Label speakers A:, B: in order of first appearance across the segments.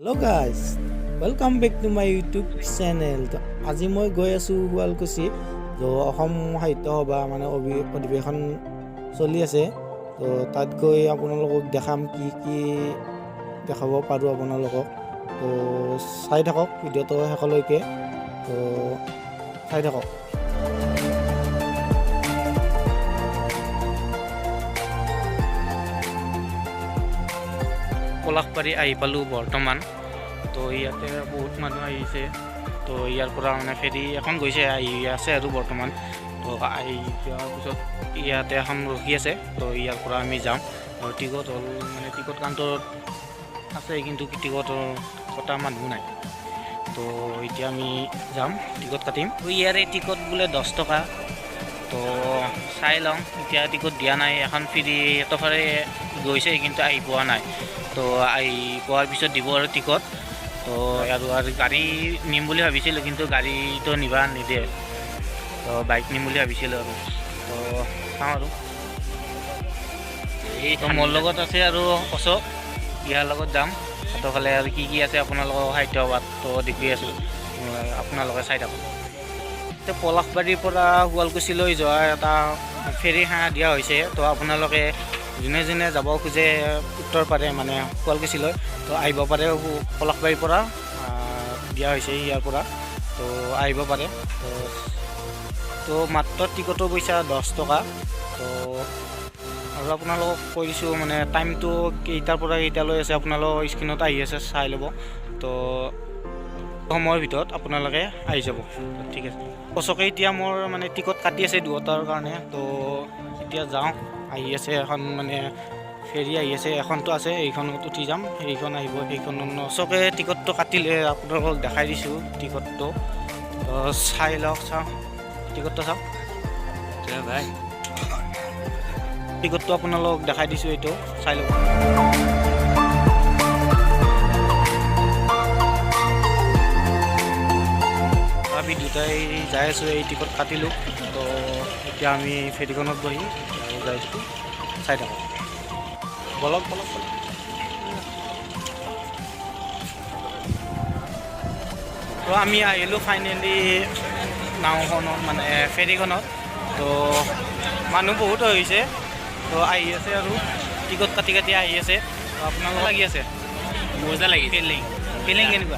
A: Hello guys, welcome back to my YouTube channel. তো আজি মই গৈ আছো শুৱালকুছি তো অসম সাহিত্য সভা মানে অধিৱেশন চলি আছে তো তাত গৈ আপোনালোকক দেখাম কি কি দেখাব পাৰো আপোনালোকক তো চাই থাকক ভিডিঅ'টো শেষলৈকে তো চাই থাকক
B: পলাশবাৰী আহি পালোঁ বৰ্তমান তো ইয়াতে বহুত মানুহ আহিছে তো ইয়াৰ পৰা মানে ফেৰী এখন গৈছে আহি আছে আৰু বৰ্তমান তো আহি যোৱাৰ পিছত ইয়াতে এখন ৰখি আছে তো ইয়াৰ পৰা আমি যাম আৰু টিকট হ'ল মানে টিকট কাউণ্টাৰত আছে কিন্তু টিকট কটা মানুহ নাই তো এতিয়া আমি যাম টিকট কাটিম তো ইয়াৰে টিকট বোলে 10 টকা তো চাই লওঁ এতিয়া টিকট দিয়া নাই এখন ফেৰী এটফালে গৈছে কিন্তু আহি পোৱা নাই তো আহি পোৱাৰ পিছত দিব আৰু টিকট তো আৰু গাড়ী নিম বুলি ভাবিছিলোঁ কিন্তু গাড়ীটো নিবা নিদিয়ে তো বাইক নিম বুলি ভাবিছিলোঁ আৰু তো চাওঁ আৰু তো মোৰ লগত আছে আৰু অশোক ইয়াৰ লগত যাম সিহঁতৰফালে আৰু কি কি আছে আপোনালোকৰ সাহিত্য সভাত তো দেখুৱাই আছোঁ আপোনালোকে চাই থাকক তো পলাশবাৰীৰ পৰা শুৱালকুছিলৈ যোৱা এটা ফেৰী সেৱা দিয়া হৈছে তো আপোনালোকে যোনে যোনে যাব খোজে উত্তৰ পাৰে মানে শুৱালকুছিলৈ তো আহিব পাৰে পলাশবাৰীৰ পৰা দিয়া হৈছে ইয়াৰ পৰা তো আহিব পাৰে তো মাত্ৰ টিকটৰ পইচা 10 টকা তো আৰু আপোনালোকক কৈ দিছোঁ মানে টাইমটো কেইটাৰ পৰা কেইটালৈ আছে আপোনালোকৰ স্ক্ৰীণত আহি আছে চাই ল'ব তো সময়ৰ ভিতৰত আপোনালোকে আহি যাব ঠিক আছে অশোকে এতিয়া মোৰ মানে টিকট কাটি আছে দুটাৰ কাৰণে তো এতিয়া যাওঁ আহি আছে এখন মানে ফেৰী আহি আছে এখনটো আছে এইখনত উঠি যাম এইখন আহিব সেইখন অশোকে টিকটটো কাটিলে আপোনালোকক দেখাই দিছোঁ টিকটটো চাই লওক চাওঁ টিকটটো চাওক ভাই টিকটটো আপোনালোকক দেখাই দিছোঁ এইটো চাই লওক আমি দুটাই যাই আছোঁ এই টিকট কাটিলোঁ তো এতিয়া আমি ফেৰীখনত বহি যাই আছোঁ চাই থাকক বলক বলক বলক তো আমি আহিলোঁ ফাইনেলি নাওখনত মানে ফেৰীখনত তো মানুহ বহুত হৈছে তো আহি আছে আৰু টিকট কাটি কাটি আহি আছে তো আপোনালোক লাগি আছে মজা লাগি ফিলিং ফিলিং কেনেকুৱা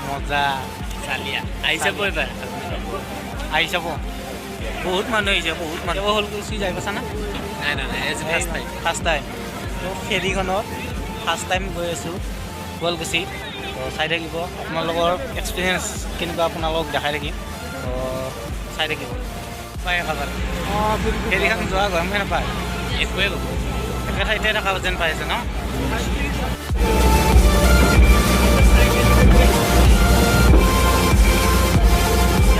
B: মজা চালিয়া আহি চাব এবাৰ আহি চাব বহুত মানুহ আহিছে বহুত মানুহ শুৱালকুছি যাই পাইছা না নাই নাই ফাৰ্ষ্ট টাইম তো ফেৰীখনত ফাৰ্ষ্ট টাইম গৈ আছোঁ শুৱালকুছি তো চাই থাকিব আপোনালোকৰ এক্সপিৰিয়েঞ্চ কেনেকুৱা আপোনালোকক দেখাই থাকিম তো চাই থাকিব পায় খাবাৰ ফেৰীখন যোৱা গৰমে নাপায় একোৱে ক'ব একে ঠাইতে থকা যেন পাই আছে ন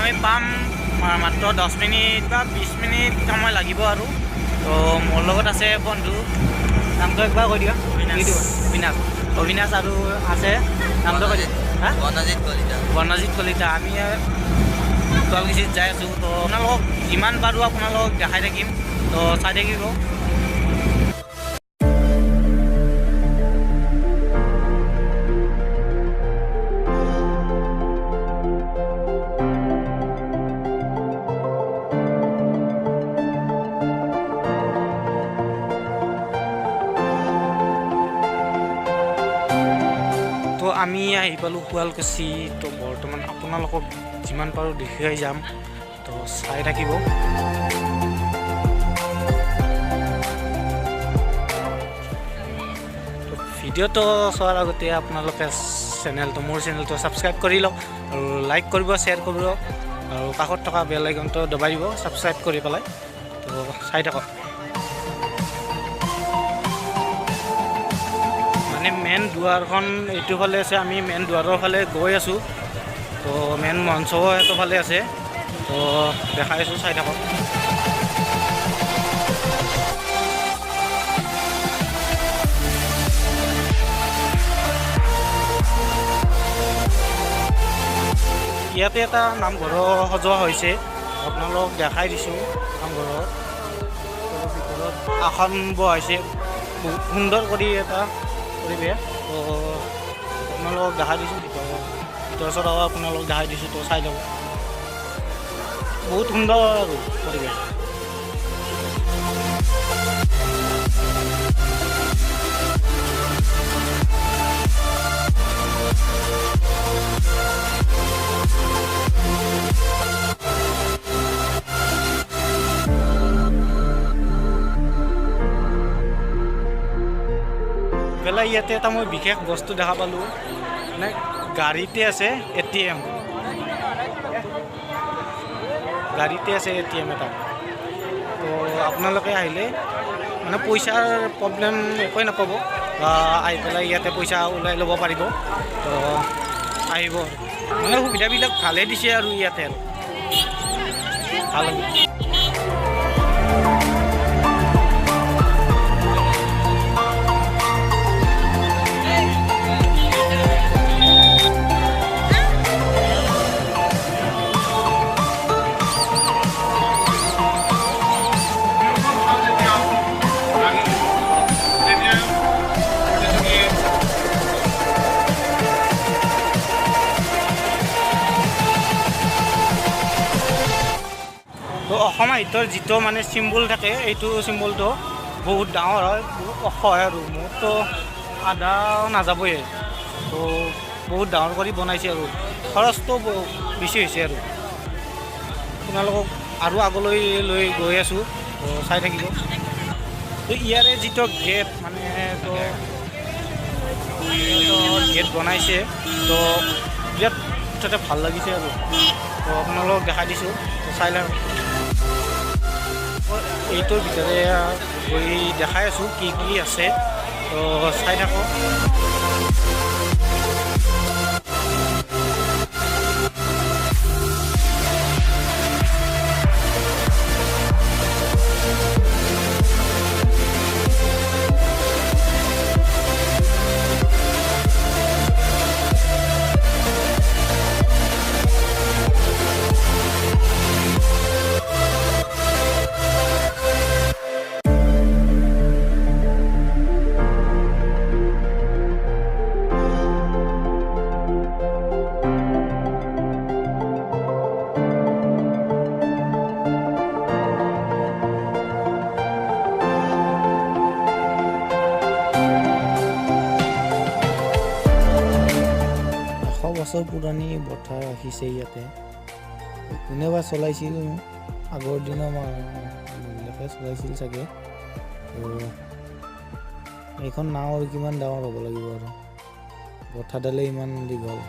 B: আমি পাম মাত্ৰ 10 মিনিট বা 20 মিনিট সময় লাগিব আৰু তো মোৰ লগত আছে বন্ধু নামটো একবাৰ কৈ দিয়ক অবিনাশ অবিনাশ আৰু আছে নামটো কৈ দিয়ক বৰ্ণজিৎ কলিতা আমি শুৱালকুছিত যাই আছোঁ তো আপোনালোকক যিমান পাৰোঁ আপোনালোকক দেখাই থাকিম তো চাই থাকিব তো আমি আহি পালোঁ শুৱালকুছি তো বৰ্তমান আপোনালোকক যিমান পাৰোঁ দেখুৱাই যাম তো চাই থাকিব ভিডিঅ'টো চোৱাৰ আগতে আপোনালোকে মোৰ চেনেলটো ছাবস্ক্ৰাইব কৰি লওক আৰু লাইক কৰিব শ্বেয়াৰ কৰিব আৰু কাষত থকা বেল আইকনটো দবাই দিব ছাবস্ক্ৰাইব কৰি পেলাই তো চাই থাকক মানে মেইন দুৱাৰখন এইটো ফালে আছে আমি মেইন দুৱাৰৰ ফালে গৈ আছোঁ তো মেইন মঞ্চও এইটো ফালে আছে তো দেখাই আছোঁ চাই থাকক ইয়াতে এটা নামঘৰ সজোৱা হৈছে আপোনালোকক দেখাই দিছোঁ নামঘৰৰ ভিতৰত আসন বহাইছে বহুত সুন্দৰ কৰি এটা পৰিৱেশ তো আপোনালোকক দেখাই দিছোঁ ভিতৰ চৰাও আপোনালোকক দেখাই দিছোঁ, তো চাই ল'ব। বহুত সুন্দৰ আৰু পৰিৱেশ। পেলাই ইয়াতে এটা মই বিশেষ বস্তু দেখা পালোঁ, মানে গাড়ীতে আছে ATM, গাড়ীতে আছে ATM এটা। তো আপোনালোকে আহিলে মানে পইচাৰ প্ৰব্লেম একোৱেই নাপাব, বা আহি পেলাই ইয়াতে পইচা ওলাই ল'ব পাৰিব। তো আহিব, মানে সুবিধাবিলাক ভালেই দিছে আৰু ইয়াতে আৰু ভাল হ'ব। তো অসম সাহিত্যৰ যিটো মানে চিম্বল থাকে, এইটো চিম্বলটো বহুত ডাঙৰ হয়, বহুত ওখ হয় আৰু মোৰতো আধা নাযাবই। তো বহুত ডাঙৰ কৰি বনাইছে আৰু খৰচটো বেছি হৈছে আৰু। আপোনালোকক আৰু আগলৈ লৈ গৈ আছোঁ, তো চাই থাকিব। তো ইয়াৰে যিটো গেট মানে তো গেট বনাইছে, তো বিৰাট তাতে ভাল লাগিছে আৰু। তো আপোনালোকক দেখাই দিছোঁ, তো চাই লওক। এইটোৰ ভিতৰে গৈ দেখাই আছোঁ কি কি আছে, তো চাই থাকক। বছৰ পুৰণি বঠা ৰাখিছে ইয়াতে। কোনেবা চলাইছিল, আগৰ দিনৰ মানুহবিলাকে চলাইছিল চাগে। এইখন নাও আৰু কিমান ডাঙৰ হ'ব লাগিব আৰু, বঠাডালে ইমান দীঘল।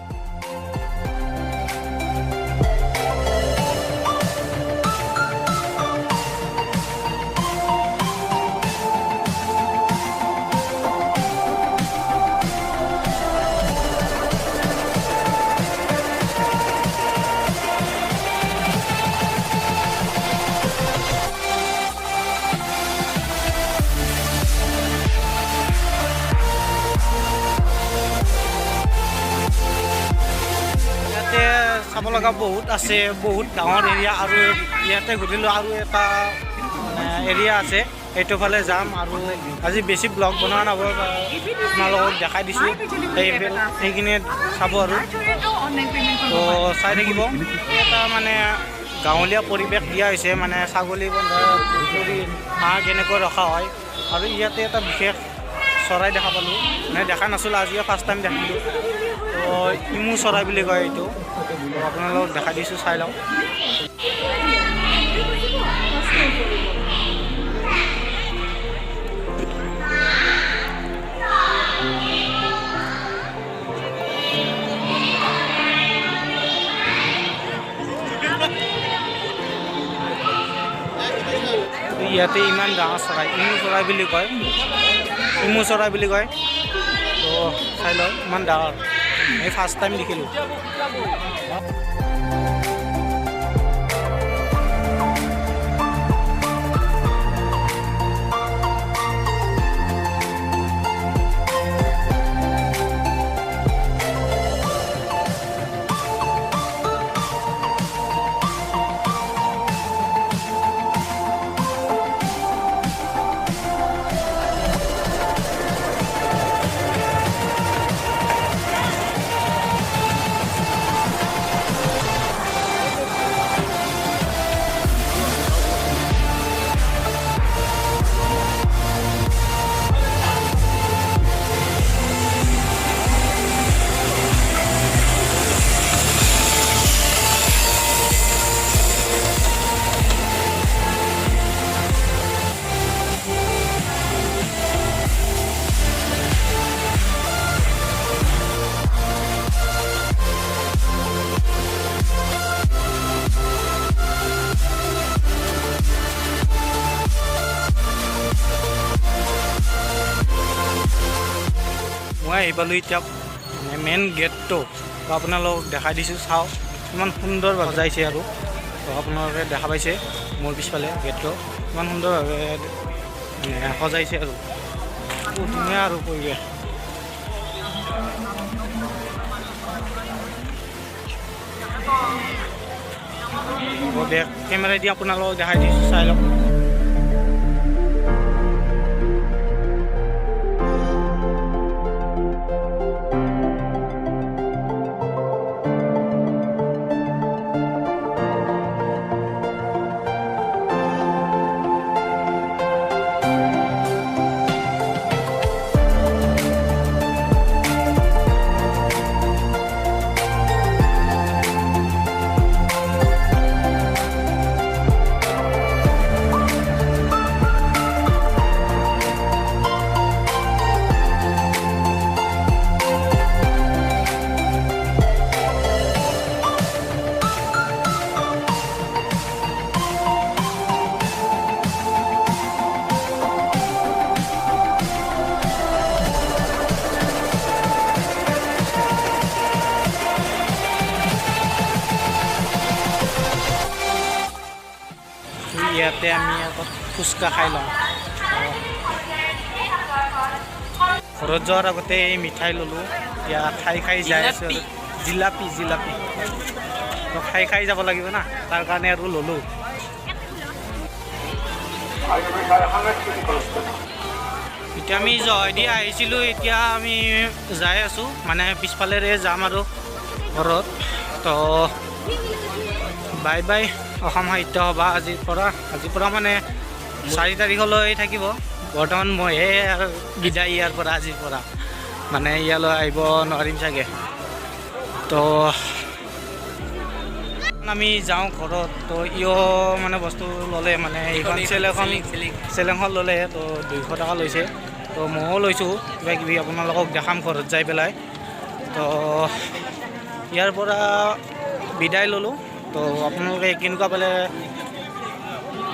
B: চাব লগা বহুত আছে, বহুত ডাঙৰ এৰিয়া। আৰু ইয়াতে ঘূৰিলোঁ আৰু এটা এৰিয়া আছে, এইটো ফালে যাম। আৰু আজি বেছি ব্লগ বনোৱা নহ'ব, আপোনালোকক দেখাই দিছোঁ, সেইখিনি চাব আৰু। তো চাই থাকিব। এটা মানে গাঁৱলীয়া পৰিৱেশ দিয়া হৈছে, মানে ছাগলী বন্ধা পুখুৰী, হাঁহ কেনেকৈ ৰখা হয়। আৰু ইয়াতে এটা বিশেষ চৰাই দেখা পালোঁ, মানে দেখা নাছিলোঁ, আজিয়ে ফাৰ্ষ্ট টাইম দেখিলোঁ। তো ইমু চৰাই বুলি কয় এইটো, আপোনালোকক দেখাই দিছোঁ, চাই লওক। ইয়াতে ইমান ডাঙৰ চৰাই, ইমু চৰাই বুলি কয়, ইমু চৰাই বুলি কয়। তো চাই লওক, ইমান ডাঙৰ, এই ফাৰ্ষ্ট টাইম দেখিলোঁ।
A: আহি পালোঁ এতিয়া মানে মেইন গেটটো তো আপোনালোকক দেখাই দিছোঁ চাওক ইমান সুন্দৰভাৱে সজাইছে আৰু তো আপোনালোকে দেখা পাইছে মোৰ পিছফালে গেটটো ইমান সুন্দৰভাৱে সজাইছে আৰু বহুত ধুনীয়া আৰু পৰিৱেশ কেমেৰা দি আপোনালোকক দেখাই দিছোঁ চাই লওক ইয়াতে আমি আকৌ ফুচকা খাই লওঁ ঘৰত যোৱাৰ আগতে এই মিঠাই ল'লোঁ এতিয়া খাই যাই আছোঁ আৰু জিলাপি তো খাই যাব লাগিব না তাৰ কাৰণে আৰু ল'লোঁ এতিয়া আমি জয়দি আহিছিলোঁ এতিয়া আমি যাই আছোঁ মানে পিছফালেৰে যাম আৰু ঘৰত তো বাই বাই অসম সাহিত্য সভা আজিৰ পৰা মানে 4 তাৰিখলৈ থাকিব বৰ্তমান মইহে বিদায় ইয়াৰ পৰা আজিৰ পৰা মানে ইয়ালৈ আহিব নোৱাৰিম চাগে তো আমি যাওঁ ঘৰত তো মানে বস্তু ল'লে মানে এইখন চেলেংখন ল'লে তো 200 টকা লৈছে তো ময়ো লৈছোঁ কিবাকিবি আপোনালোকক দেখাম ঘৰত যাই পেলাই তো ইয়াৰ পৰা বিদায় ল'লোঁ তো আপোনালোকে কেনেকুৱা পালে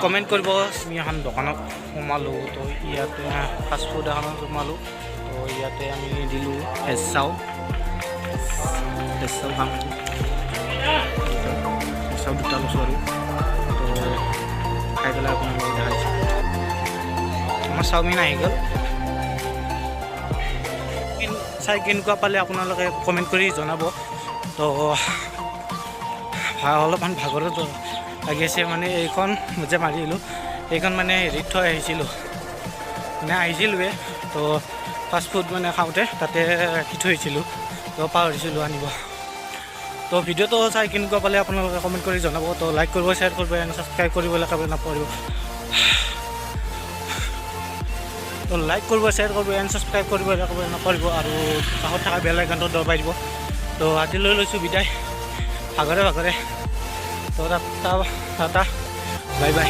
A: কমেণ্ট কৰিব আমি এখন দোকানত সোমালোঁ তো ইয়াতে ফাষ্টফুড এখনত সোমালোঁ তো ইয়াতে আমি দিলোঁ ভেজ চাও খাম চাও দুটা লৈছোঁ আৰু তো খাই পেলাই আপোনালোকে দেখাইছোঁ আমাৰ চাওমিন আহি গ'ল চাই কেনেকুৱা পালে আপোনালোকে কমেণ্ট কৰি জনাব তো অলপমান ভাগৰত লাগি আছে মানে এইখন যে মাৰিলোঁ এইখন মানে হেৰিত থৈ আহিছিলোঁ মানে আহিছিলোঁৱে তো ফাষ্টফুড মানে খাওঁতে তাতে ৰাখি থৈছিলোঁ তো পাহৰিছিলোঁ আনিব তো ভিডিঅ'টো চাই কেনেকুৱা পালে আপোনালোকে কমেণ্ট কৰি জনাব তো লাইক কৰিব শ্বেয়াৰ কৰিব এণ্ড ছাবস্ক্ৰাইব কৰিবলৈ একেবাৰে নাপাহৰিব তো লাইক কৰিব শ্বেয়াৰ কৰিব এণ্ড ছাবস্ক্ৰাইব কৰিবলৈ একেবাৰে নাপাহৰিব আৰু কাষত থকা বেল আইকনটো দবাই দিব তো আজিলৈ লৈছোঁ বিদায় ভাগৰে তো টাটা বাই বাই